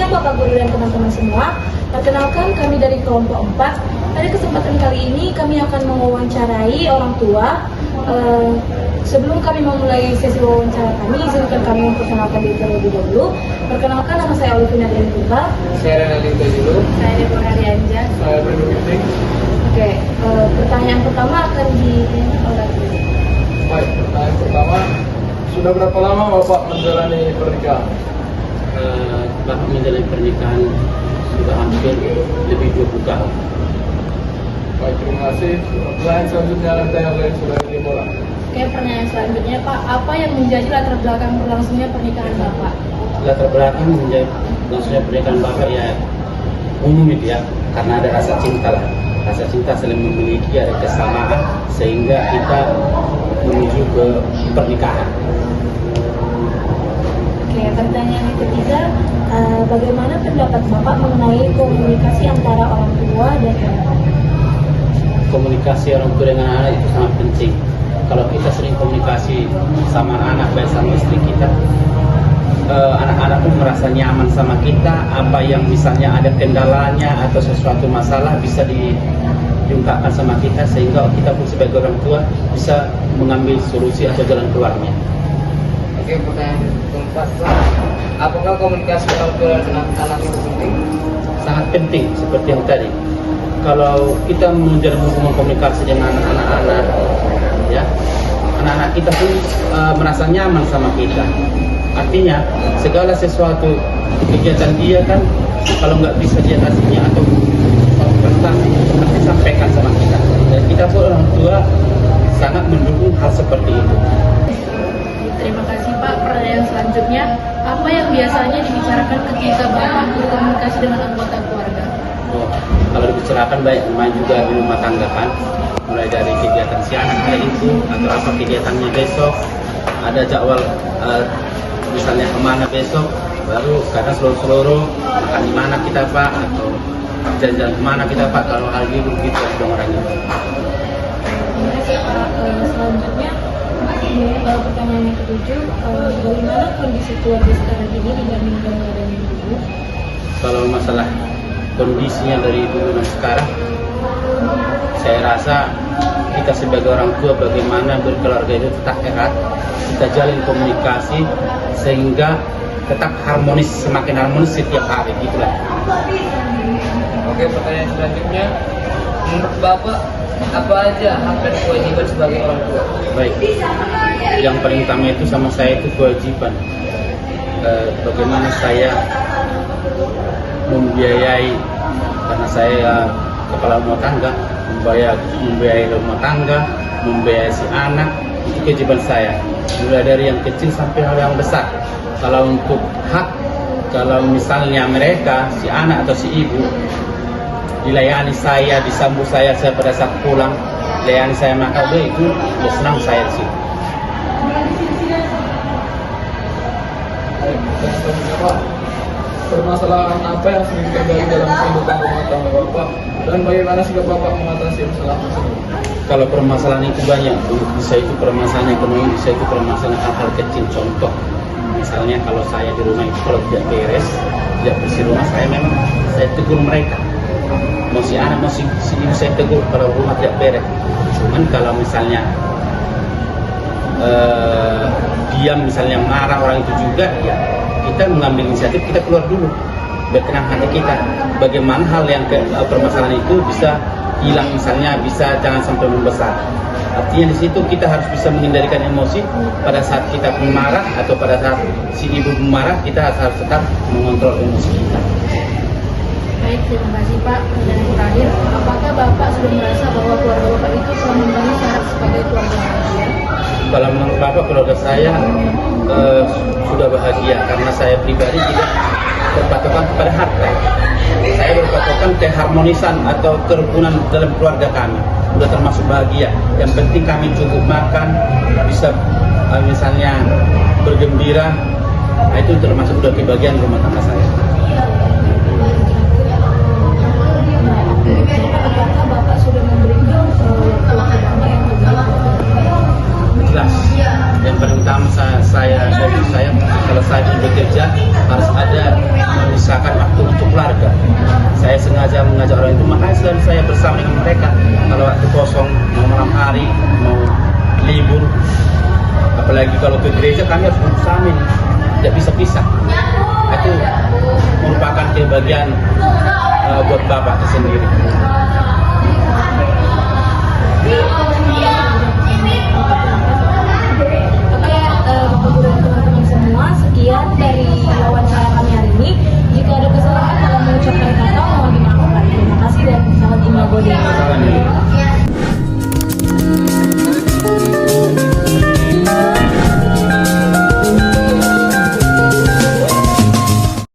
siang Bapak Guru dan teman-teman semua. Perkenalkan, kami dari kelompok 4. Pada kesempatan kali ini kami akan mewawancarai orang tua. Sebelum kami memulai sesi wawancara kami, izinkan kami memperkenalkan diri terlebih dahulu. Perkenalkan, nama saya Olivia Nadine Tunggal. Saya Renaldi dulu. Saya Deborah Rianja. Saya Brenda Binting. Oke, pertanyaan pertama akan oleh Baik, pertanyaan pertama, sudah berapa lama Bapak menjalani pernikahan? Bapak menjalani pernikahan sudah hampir lebih 20 tahun. Baik, terima kasih. Pertanyaan selanjutnya akan tanya oleh Saudara Deborah. Oke, pertanyaan selanjutnya Pak, apa yang menjadi latar belakang berlangsungnya pernikahan Bapak? Latar belakang menjadi langsungnya pernikahan Bapak ya umum itu ya, karena ada rasa cinta lah. Rasa cinta saling memiliki, ada kesamaan sehingga kita menuju ke pernikahan. Oke, pertanyaan yang ketiga, bagaimana pendapat Bapak mengenai komunikasi antara orang tua dan anak? Komunikasi orang tua dengan anak itu sangat penting. Kalau kita sering komunikasi sama anak, baik sama istri kita, anak-anak pun merasa nyaman sama kita. Apa yang misalnya ada kendalanya atau sesuatu masalah bisa diungkapkan sama kita, sehingga kita pun sebagai orang tua bisa mengambil solusi atau jalan keluarnya. Oke, pertanyaan keempat, Pak. Apakah komunikasi orang tua dengan anak itu penting? Sangat penting, seperti yang tadi. Kalau kita menjalin hubungan komunikasi dengan anak-anak, ya, anak-anak kita pun merasa nyaman sama kita. Artinya segala sesuatu kegiatan dia kan, kalau nggak bisa dia kasihnya atau pernah pasti sampaikan sama kita. Dan kita pun orang tua sangat mendukung hal seperti itu. Terima kasih Pak. Pertanyaan selanjutnya, apa yang biasanya dibicarakan ketika Bapak berkomunikasi dengan anggota keluarga? Kalau dibicarakan baik main juga di rumah tangga kan, mulai dari kegiatan si anak hari itu atau apa kegiatannya besok, ada jadwal misalnya kemana besok, baru kadang seluruh makan di mana kita Pak, atau jalan-jalan kemana kita Pak, kalau hal itu begitu dong orangnya. Selanjutnya, pertanyaan yang ketujuh, bagaimana kondisi keluarga sekarang ini dibandingkan dengan dulu? Kalau masalah kondisinya dari dulu dan sekarang, saya rasa kita sebagai orang tua bagaimana berkeluarga itu tetap erat, kita jalin komunikasi sehingga tetap harmonis, semakin harmonis setiap hari gitulah. Oke, pertanyaan selanjutnya, menurut Bapak apa aja hak dan kewajiban sebagai orang tua? Baik, yang paling utama itu sama saya itu kewajiban. Bagaimana saya membiayai, karena saya kepala rumah tangga, membiayai rumah tangga, membiayai si anak, itu kewajiban saya. Mulai dari yang kecil sampai hal yang besar. Kalau untuk hak, kalau misalnya mereka, si anak atau si ibu, dilayani saya, disambut saya pada saat pulang, dilayani saya maka itu ya senang saya di situ. Pak, permasalahan apa yang sering terjadi dalam kehidupan rumah tangga Bapak dan bagaimana sikap Bapak mengatasi masalah tersebut? Kalau permasalahan itu banyak, bisa itu permasalahan ekonomi, bisa itu permasalahan hal-hal kecil. Contoh, misalnya kalau saya di rumah itu kalau tidak beres, tidak bersih rumah saya, memang saya tegur mereka. Mau si anak, mau si ibu saya tegur kalau rumah tidak beres. Cuman kalau misalnya diam, misalnya marah orang itu juga, ya kita mengambil inisiatif, kita keluar dulu, berkenang hati kita. Bagaimana hal yang permasalahan itu bisa hilang, misalnya bisa jangan sampai membesar. Artinya di situ kita harus bisa menghindarikan emosi pada saat kita marah atau pada saat si ibu marah, kita harus tetap mengontrol emosi kita. Baik, terima kasih Pak. Dan yang terakhir, apakah Bapak sudah merasa bahwa keluarga Bapak itu telah memenuhi syarat sebagai keluarga bahagia? Kalau menurut Bapak, keluarga saya sudah bahagia karena saya pribadi tidak berpatokan kepada harta. Saya berpatokan keharmonisan atau kerukunan dalam keluarga kami. Sudah termasuk bahagia. Yang penting kami cukup makan, bisa misalnya bergembira. Nah, itu termasuk sudah kebahagiaan rumah tangga saya. Apakah Bapak sudah memberikan waktu yang Jelas. Yang paling utama saya kalau saya bekerja harus ada misalkan gereja kami harus berusaha tidak bisa pisah. Itu merupakan kebahagiaan buat Bapak sendiri.